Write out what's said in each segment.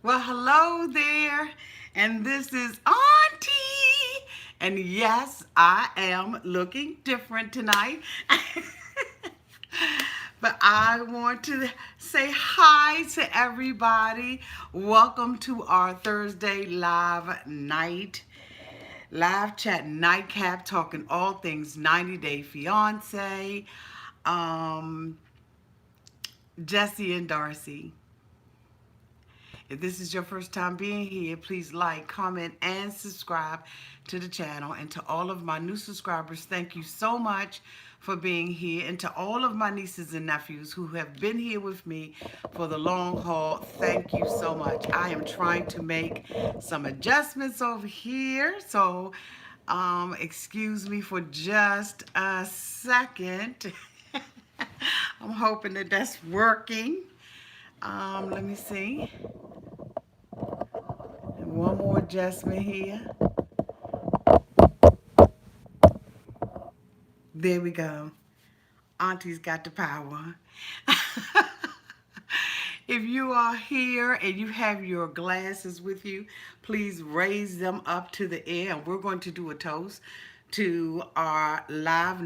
Well, hello there, and this is Auntie. And yes, I am looking different tonight. But I want to say hi to everybody. Welcome to our Thursday live chat nightcap, talking all things 90 Day Fiancé, um, Jesse and Darcey. If this is your first time being here, please like, comment, and subscribe to the channel. And to all of my new subscribers, thank you so much for being here. And to all of my nieces and nephews who have been here with me for the long haul, thank you so much. I am trying to make some adjustments over here. So excuse me for just a second. I'm hoping that that's working. Let me see. One more adjustment here. There we go. Auntie's got the power. If you are here and you have your glasses with you, please raise them up to the air, and we're going to do a toast to our live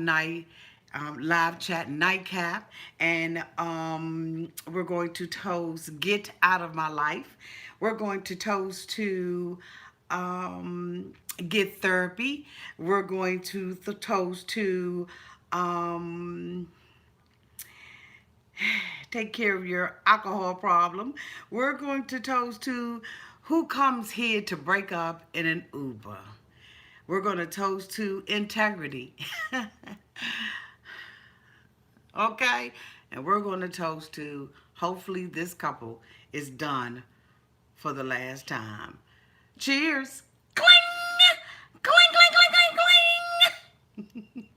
chat nightcap, and we're going to toast "Get Out of My Life." We're going to toast to get therapy. We're going to toast to um, take care of your alcohol problem. We're going to toast to who comes here to break up in an Uber. We're going to toast to integrity. Okay? And we're going to toast to hopefully this couple is done for the last time. Cheers. Cling! Cling, cling, cling, cling,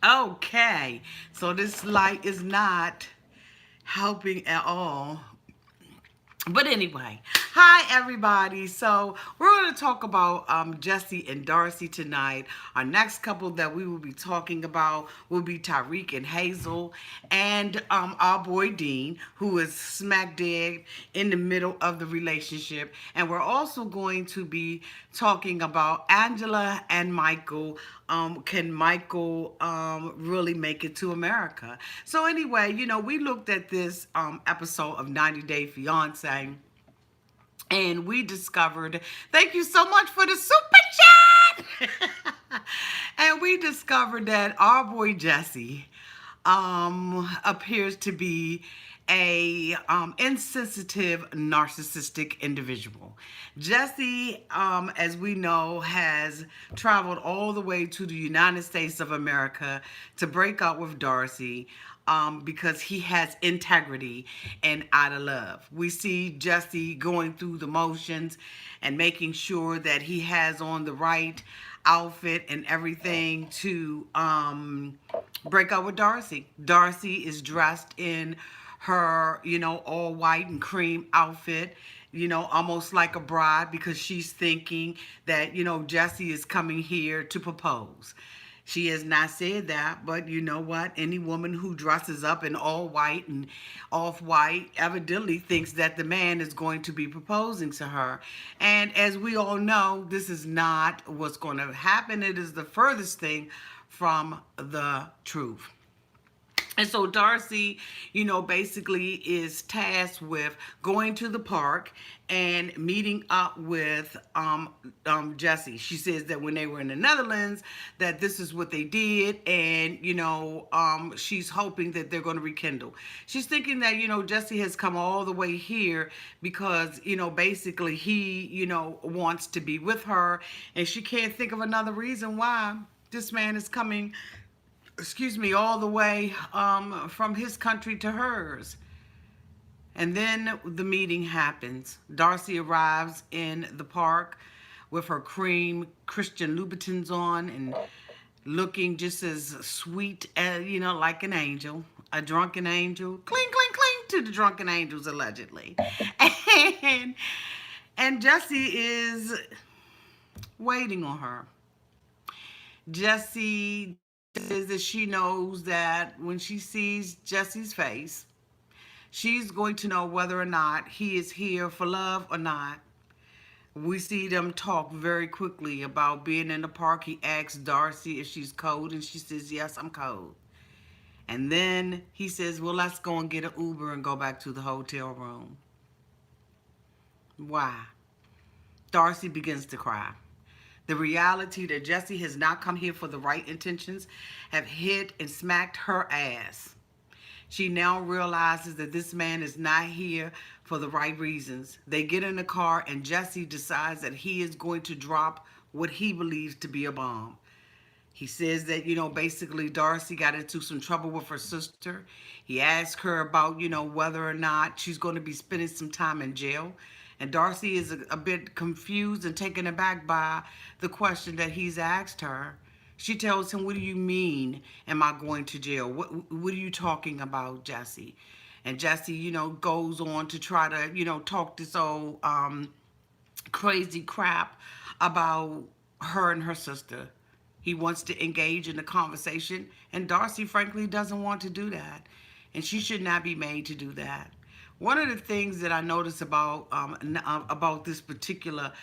cling! Okay, so this light is not helping at all. But anyway, hi everybody. So we're going to talk about Jesse and Darcey tonight. Our next couple that we will be talking about will be Tyreek and Hazel, and our boy Dean, who is smack dead in the middle of the relationship. And we're also going to be talking about Angela and Michael. Can Michael really make it to America? So anyway, we looked at this episode of 90 Day Fiancé, and we discovered, thank you so much for the super chat. And we discovered that our boy Jesse appears to be a insensitive, narcissistic individual. Jesse, as we know, has traveled all the way to the United States of America to break up with Darcey. Because he has integrity and out of love. We see Jesse going through the motions and making sure that he has on the right outfit and everything to break up with Darcey. Darcey is dressed in her, all white and cream outfit, almost like a bride, because she's thinking that, Jesse is coming here to propose. She has not said that, but you know what? Any woman who dresses up in all white and off white evidently thinks that the man is going to be proposing to her. And as we all know, this is not what's going to happen. It is the furthest thing from the truth. And so Darcey, basically is tasked with going to the park and meeting up with Jesse. She says that when they were in the Netherlands, that this is what they did, and she's hoping that they're going to rekindle. She's thinking that Jesse has come all the way here because basically he wants to be with her, and she can't think of another reason why this man is coming, all the way from his country to hers. And then the meeting happens. Darcey arrives in the park with her cream Christian Louboutins on and looking just as sweet as, like an angel, a drunken angel. Cling, cling, cling to the drunken angels, allegedly. And, and Jesse is waiting on her. Jesse says that she knows that when she sees Jesse's face, She's going to know whether or not he is here for love or not. We see them talk very quickly about being in the park. He asks Darcey if she's cold, and she says, yes, I'm cold. And then he says, well, let's go and get an Uber and go back to the hotel room. Why? Darcey begins to cry. The reality that Jesse has not come here for the right intentions have hit and smacked her ass. She now realizes that this man is not here for the right reasons. They get in the car and Jesse decides that he is going to drop what he believes to be a bomb. He says that, basically Darcey got into some trouble with her sister. He asked her about, whether or not she's going to be spending some time in jail. And Darcey is a bit confused and taken aback by the question that he's asked her. She tells him, what do you mean, am I going to jail? What are you talking about, Jesse? And Jesse, goes on to try to, talk this old crazy crap about her and her sister. He wants to engage in the conversation, and Darcey, frankly, doesn't want to do that. And she should not be made to do that. One of the things that I notice about this particular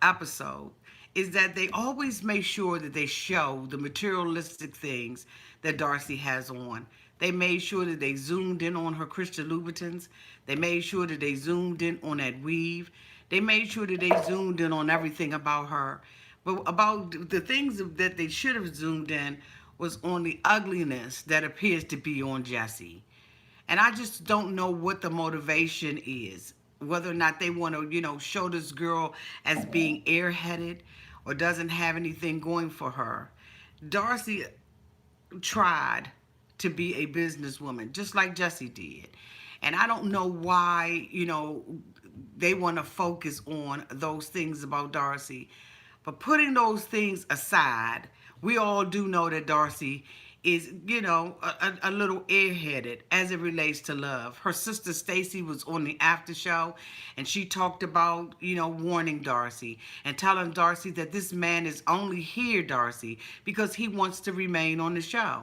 episode is that they always make sure that they show the materialistic things that Darcey has on. They made sure that they zoomed in on her Christian Louboutins. They made sure that they zoomed in on that weave. They made sure that they zoomed in on everything about her. But about the things that they should have zoomed in was on the ugliness that appears to be on Jesse. And I just don't know what the motivation is. Whether or not they want to, show this girl as being airheaded or doesn't have anything going for her. Darcey tried to be a businesswoman, just like Jesse did. And I don't know why, they want to focus on those things about Darcey. But putting those things aside, we all do know that Darcey is, a little airheaded as it relates to love. Her sister Stacy was on the after show, and she talked about, warning Darcey and telling Darcey that this man is only here, Darcey, because he wants to remain on the show.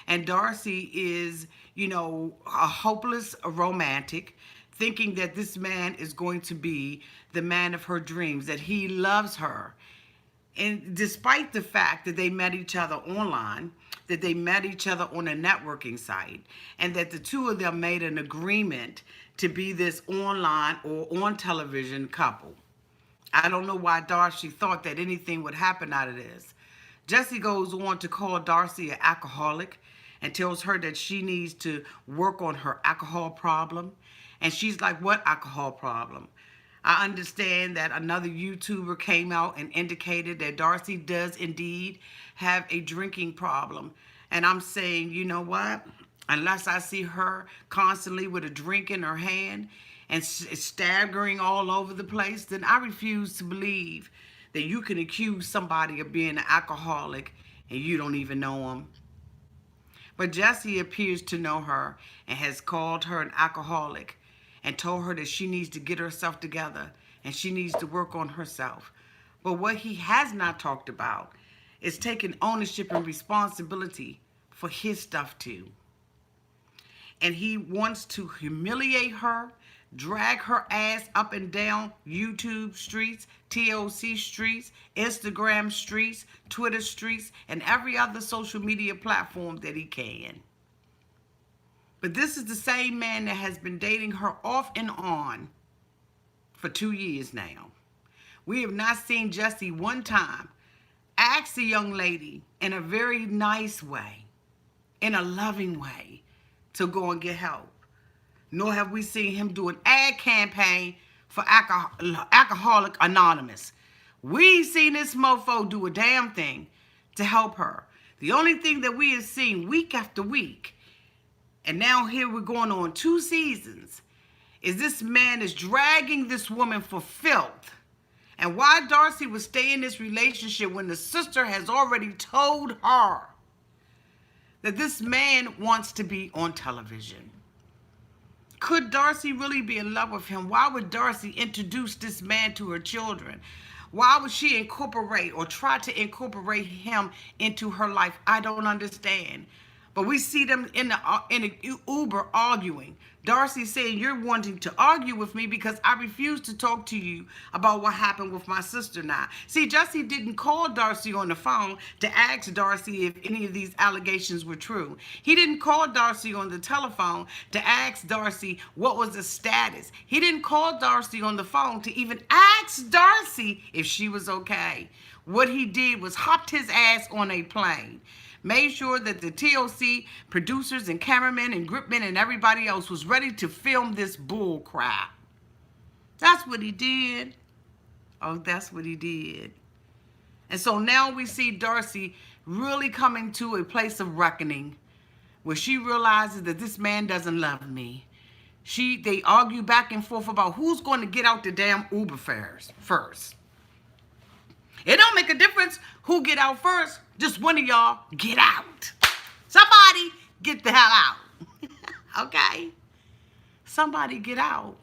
And Darcey is, a hopeless romantic, thinking that this man is going to be the man of her dreams, that he loves her. And despite the fact that they met each other online, that they met each other on a networking site, and that the two of them made an agreement to be this online or on television couple. I don't know why Darcey thought that anything would happen out of this. Jesse goes on to call Darcey an alcoholic and tells her that she needs to work on her alcohol problem. And she's like, what alcohol problem? I understand that another YouTuber came out and indicated that Darcey does indeed have a drinking problem. And I'm saying, you know what? Unless I see her constantly with a drink in her hand and staggering all over the place, then I refuse to believe that you can accuse somebody of being an alcoholic and you don't even know them. But Jesse appears to know her and has called her an alcoholic and told her that she needs to get herself together and she needs to work on herself. But what he has not talked about is taking ownership and responsibility for his stuff too. And he wants to humiliate her, drag her ass up and down YouTube streets, TLC streets, Instagram streets, Twitter streets, and every other social media platform that he can. But this is the same man that has been dating her off and on for 2 years now. We have not seen Jesse one time ask the young lady in a very nice way, in a loving way, to go and get help. Nor have we seen him do an ad campaign for Alcoholic Anonymous. We ain't seen this mofo do a damn thing to help her. The only thing that we have seen week after week, and now here we're going on 2 seasons, is this man is dragging this woman for filth. And why Darcey would stay in this relationship when the sister has already told her that this man wants to be on television. Could Darcey really be in love with him? Why would Darcey introduce this man to her children? Why would she incorporate or try to incorporate him into her life? I don't understand. But we see them in the Uber arguing. Darcey saying, you're wanting to argue with me because I refuse to talk to you about what happened with my sister now. See, Jesse didn't call Darcey on the phone to ask Darcey if any of these allegations were true. He didn't call Darcey on the telephone to ask Darcey what was the status. He didn't call Darcey on the phone to even ask Darcey if she was okay. What he did was hopped his ass on a plane, made sure that the TLC producers and cameramen and gripmen and everybody else was ready to film this bull crap. That's what he did. Oh, that's what he did. And so now we see Darcey really coming to a place of reckoning where she realizes that this man doesn't love me. They argue back and forth about who's going to get out the damn Uber fares first. It don't make a difference who get out first. Just one of y'all get out. Somebody get the hell out. Okay? Somebody get out.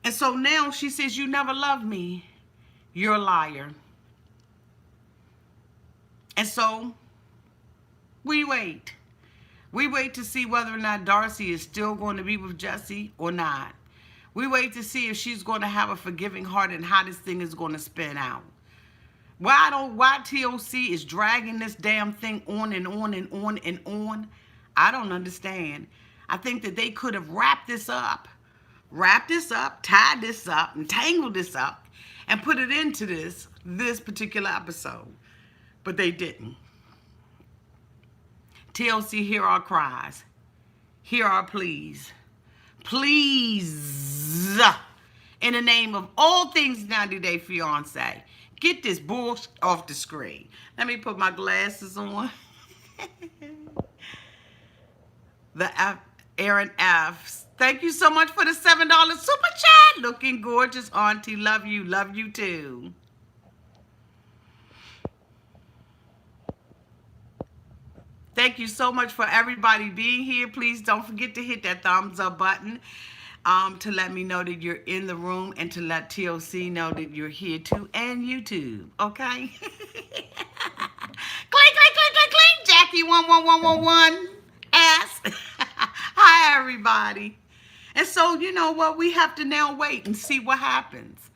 And so now she says, you never loved me. You're a liar. And so we wait. We wait to see whether or not Darcey is still going to be with Jesse or not. We wait to see if she's going to have a forgiving heart and how this thing is going to spin out. Why TLC is dragging this damn thing on and on and on and on, I don't understand. I think that they could have wrapped this up, tied this up, and tangled this up, and put it into this particular episode. But they didn't. TLC, hear our cries. Hear our pleas. Please, in the name of all things 90 Day Fiancé, get this bullshit off the screen. Let me put my glasses on. Aaron F. Thank you so much for the $7 super chat. Looking gorgeous, Auntie. Love you. Love you too. Thank you so much for everybody being here. Please don't forget to hit that thumbs up button to let me know that you're in the room and to let TLC know that you're here too, and YouTube, okay? Clink, clink, clink, clink, clink. Jackie 11111 ass. Hi, everybody. And so, you know what? We have to now wait and see what happens.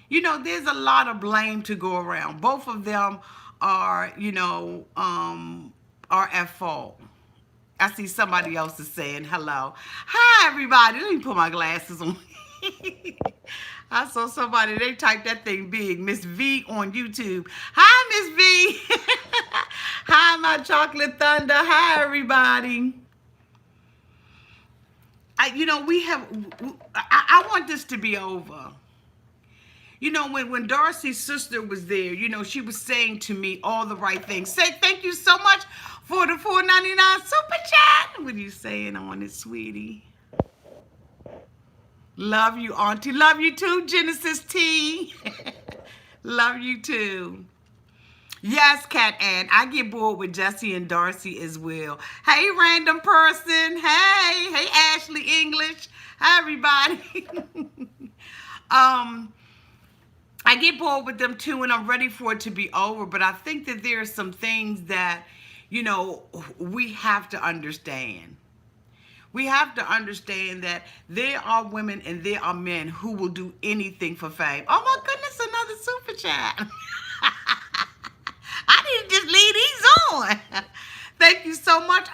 You know, there's a lot of blame to go around. Both of them are, are at fault. I see somebody else is saying hello. Hi, everybody. Let me put my glasses on. I saw somebody, they typed that thing big. Miss V on YouTube. Hi, Miss V. Hi, my chocolate thunder. Hi, everybody. I want this to be over. You know, when Darcey's sister was there, she was saying to me all the right things. Say thank you so much for the $4.99 super chat. What are you saying on it, sweetie? Love you, Auntie. Love you too, Genesis T. Love you too. Yes, Cat Ann. I get bored with Jesse and Darcey as well. Hey, random person. Hey, Ashley English. Hi, everybody. I get bored with them too, and I'm ready for it to be over. But I think that there are some things that, we have to understand. We have to understand that there are women and there are men who will do anything for fame. Oh my goodness, another super chat. I need to just leave these on. Thank you so much,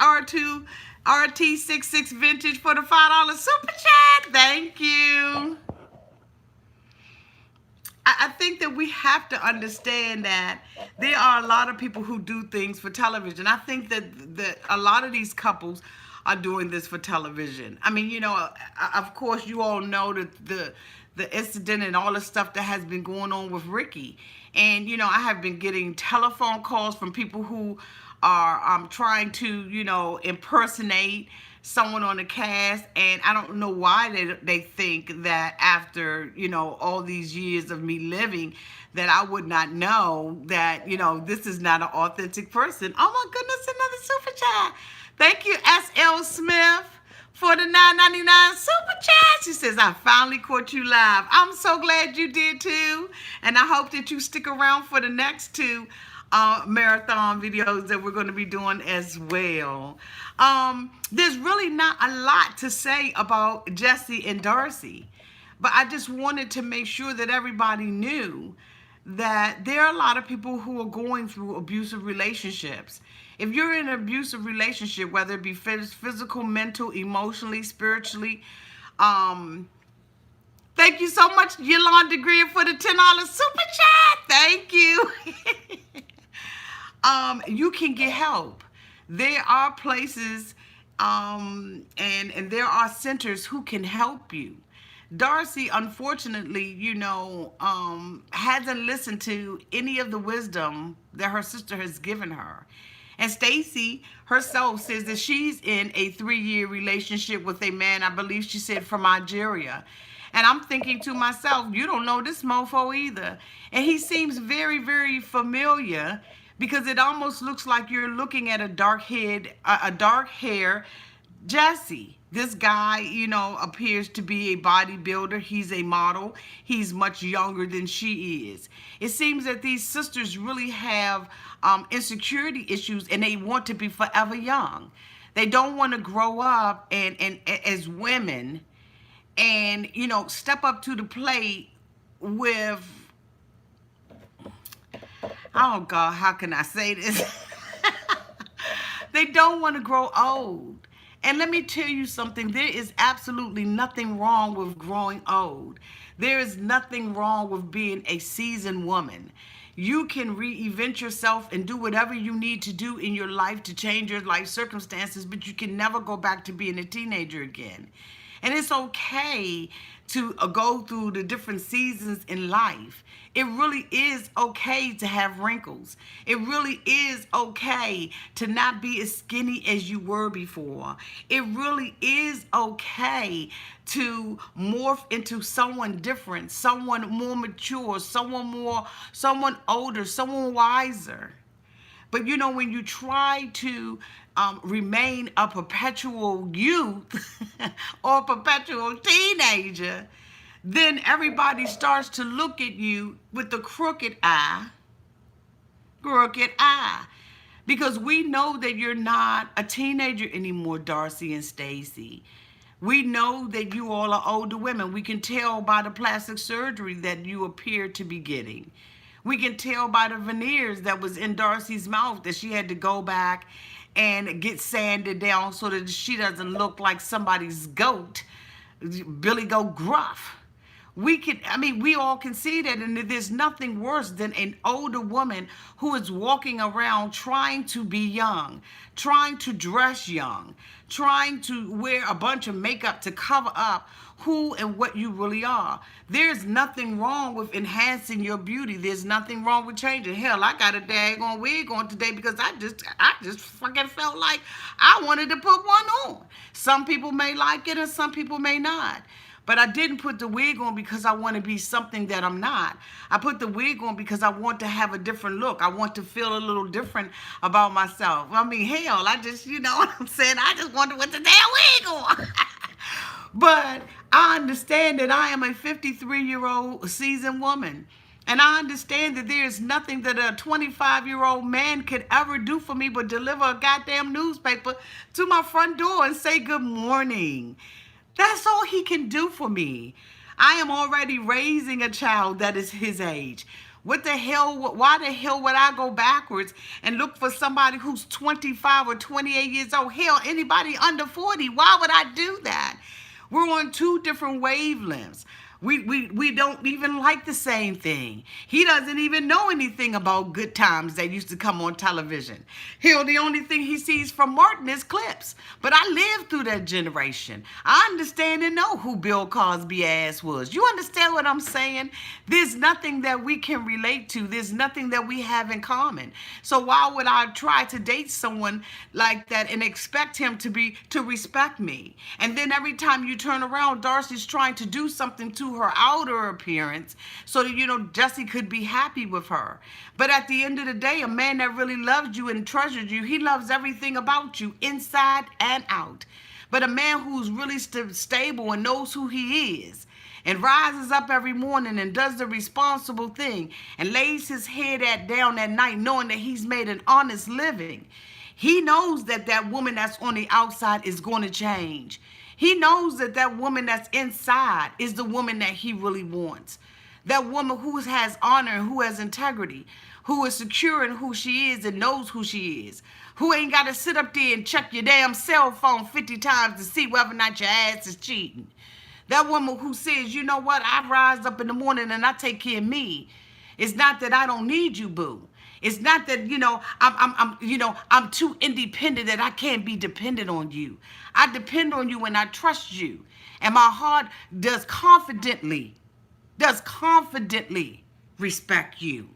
RT66 Vintage, for the $5 super chat. Thank you. I think that we have to understand that there are a lot of people who do things for television. I think that a lot of these couples are doing this for television. I mean, of course, you all know that the incident and all the stuff that has been going on with Ricky. And, I have been getting telephone calls from people who are trying to, impersonate someone on the cast, and I don't know why they think that after, all these years of me living, that I would not know that, this is not an authentic person. Oh my goodness, another super chat. Thank you, SL Smith, for the $9.99 super chat. She says, I finally caught you live. I'm so glad you did too, and I hope that you stick around for the next two. marathon videos that we're going to be doing as well. There's really not a lot to say about Jesse and Darcey, but I just wanted to make sure that everybody knew that there are a lot of people who are going through abusive relationships. If you're in an abusive relationship, whether it be physical, mental, emotionally, spiritually, um, thank you so much, Yolanda Greer, for the $10 super chat. Thank you. You can get help. There are places and there are centers who can help you. Darcey, unfortunately, hasn't listened to any of the wisdom that her sister has given her. And Stacy herself says that she's in a 3-year relationship with a man, I believe she said, from Nigeria. And I'm thinking to myself, you don't know this mofo either. And he seems very, very familiar because it almost looks like you're looking at a dark hair Jesse. This guy, appears to be a bodybuilder. He's a model. He's much younger than she is. It seems that these sisters really have insecurity issues and they want to be forever young. They don't want to grow up and as women and, step up to the plate with, oh God, how can I say this? They don't want to grow old. And let me tell you something, there is absolutely nothing wrong with growing old. There is nothing wrong with being a seasoned woman. You can reinvent yourself and do whatever you need to do in your life to change your life circumstances, but you can never go back to being a teenager again. And it's okay to go through the different seasons in life. It really is okay to have wrinkles. It really is okay to not be as skinny as you were before. It really is okay to morph into someone different, someone more mature, someone older, someone wiser. But when you try to remain a perpetual youth or a perpetual teenager, then everybody starts to look at you with the crooked eye. Because we know that you're not a teenager anymore, Darcey and Stacy. We know that you all are older women. We can tell by the plastic surgery that you appear to be getting. We can tell by the veneers that was in Darcey's mouth that she had to go back and get sanded down so that she doesn't look like somebody's goat, Billy Goat Gruff. We all can see that, and there's nothing worse than an older woman who is walking around trying to be young, trying to dress young, trying to wear a bunch of makeup to cover up who and what you really are. There's nothing wrong with enhancing your beauty. There's nothing wrong with changing. Hell, I got a daggone wig on today because I just fucking felt like I wanted to put one on. Some people may like it and some people may not. But I didn't put the wig on because I want to be something that I'm not. I put the wig on because I want to have a different look. I want to feel a little different about myself. I mean, hell, I just, you know what I'm saying? I just want to put the damn wig on. But I understand that I am a 53-year-old seasoned woman. And I understand that there is nothing that a 25-year-old man could ever do for me but deliver a goddamn newspaper to my front door and say good morning. That's all he can do for me. I am already raising a child that is his age. What the hell, why the hell would I go backwards and look for somebody who's 25 or 28 years old? Hell, anybody under 40, why would I do that? We're on two different wavelengths. We don't even like the same thing. He doesn't even know anything about good times that used to come on television. Hell, the only thing he sees from Martin is clips. But I lived through that generation. I understand and know who Bill Cosby ass was. You understand what I'm saying? There's nothing that we can relate to. There's nothing that we have in common. So why would I try to date someone like that and expect him to respect me? And then every time you turn around, Darcey's trying to do something to her outer appearance so that, Jesse could be happy with her. But at the end of the day, a man that really loves you and treasures you, he loves everything about you, inside and out. But a man who's really stable and knows who he is and rises up every morning and does the responsible thing and lays his head down at night knowing that he's made an honest living, he knows that that woman that's on the outside is going to change. He knows that that woman that's inside is the woman that he really wants. That woman who has honor and who has integrity, who is secure in who she is and knows who she is, who ain't got to sit up there and check your damn cell phone 50 times to see whether or not your ass is cheating. That woman who says, you know what, I rise up in the morning and I take care of me. It's not that I don't need you, boo. It's not that, I'm too independent that I can't be dependent on you. I depend on you and I trust you. And my heart does confidently respect you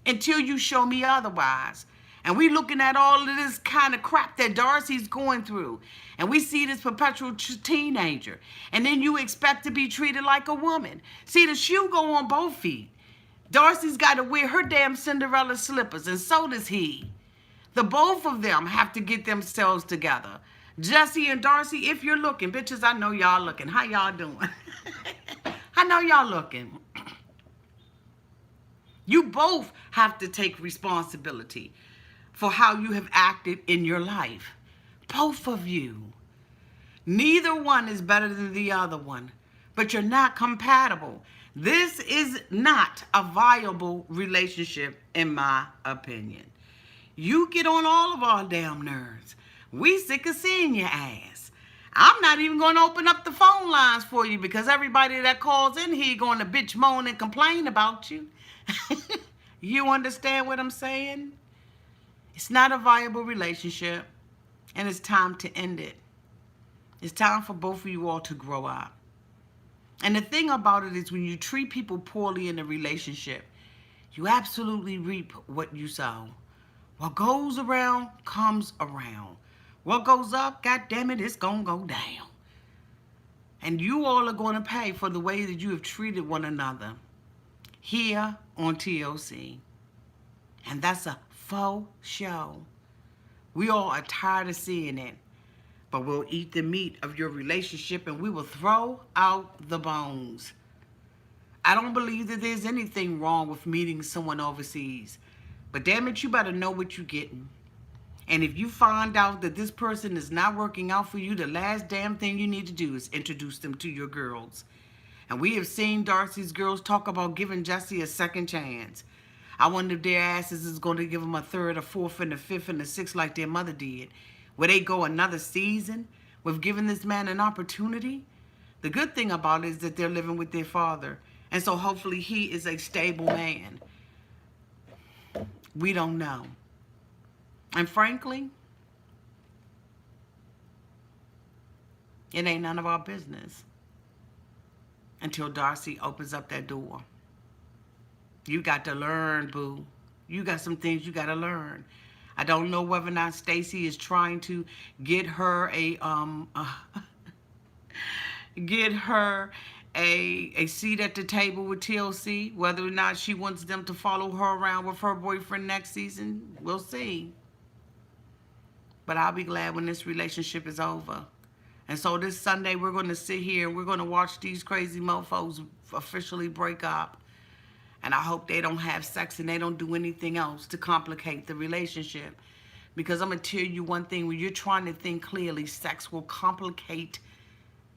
until you show me otherwise. And we looking at all of this kind of crap that Darcey's going through. And we see this perpetual teenager. And then you expect to be treated like a woman. See, the shoe go on both feet. Darcey's got to wear her damn Cinderella slippers, and so does he. The both of them have to get themselves together. Jessie and Darcey, if you're looking, bitches, I know y'all looking. How y'all doing? I know y'all looking. You both have to take responsibility for how you have acted in your life. Both of you. Neither one is better than the other one, but you're not compatible. This is not a viable relationship, in my opinion. You get on all of our damn nerves. We sick of seeing your ass. I'm not even going to open up the phone lines for you because everybody that calls in here going to bitch, moan, and complain about you. You understand what I'm saying? It's not a viable relationship, and it's time to end it. It's time for both of you all to grow up. And the thing about it is when you treat people poorly in a relationship, you absolutely reap what you sow. What goes around comes around. What goes up, God damn it, it's going to go down. And you all are going to pay for the way that you have treated one another here on TLC. And that's a faux show. We all are tired of seeing it. But we'll eat the meat of your relationship and we will throw out the bones. I don't believe that there's anything wrong with meeting someone overseas. But damn it, you better know what you're getting. And if you find out that this person is not working out for you, the last damn thing you need to do is introduce them to your girls. And we have seen Darcey's girls talk about giving Jessie a second chance. I wonder if their asses is going to give them a third, a fourth, and a fifth, and a sixth like their mother did. Will they go another season with giving this man an opportunity? The good thing about it is that they're living with their father. And so hopefully he is a stable man. We don't know. And frankly, it ain't none of our business until Darcey opens up that door. You got to learn, boo. You got some things you got to learn. I don't know whether or not Stacey is trying to get her a seat at the table with TLC. Whether or not she wants them to follow her around with her boyfriend next season, we'll see. But I'll be glad when this relationship is over. And so this Sunday we're going to sit here and we're going to watch these crazy mofos officially break up. And I hope they don't have sex and they don't do anything else to complicate the relationship. Because I'm going to tell you one thing. When you're trying to think clearly, sex will complicate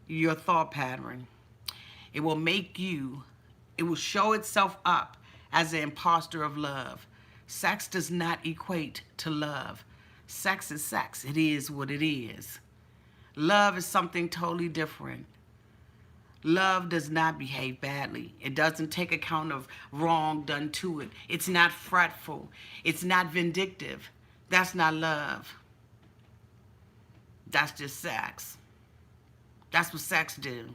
your thought pattern. It will show itself up as an imposter of love. Sex does not equate to love. Sex is sex. It is what it is. Love is something totally different. Love does not behave badly. It doesn't take account of wrong done to it. It's not fretful. It's not vindictive. That's not love. That's just sex. That's what sex do.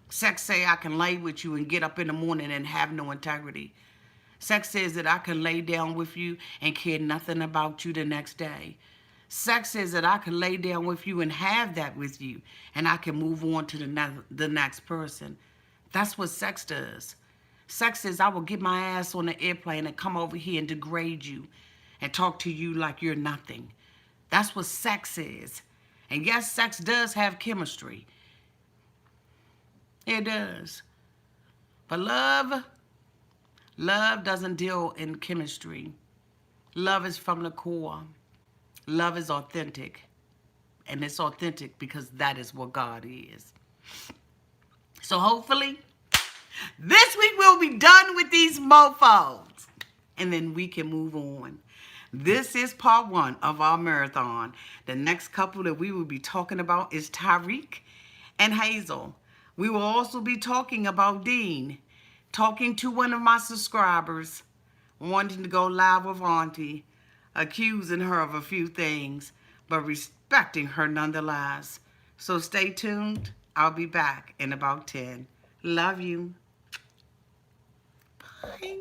Sex say I can lay with you and get up in the morning and have no integrity. Sex says that I can lay down with you and care nothing about you the next day. Sex says that I can lay down with you and have that with you, and I can move on to the next person. That's what sex does. Sex says I will get my ass on the airplane and come over here and degrade you and talk to you like you're nothing. That's what sex is. And yes, sex does have chemistry. It does. But love doesn't deal in chemistry. Love is from the core. Love is authentic. And it's authentic because that is what God is. So hopefully, this week we'll be done with these mofos. And then we can move on. This is part 1 of our marathon. The next couple that we will be talking about is Tyreek and Hazel. We will also be talking about Dean, talking to one of my subscribers, wanting to go live with Auntie, accusing her of a few things, but respecting her nonetheless. So stay tuned. I'll be back in about 10. Love you. Bye.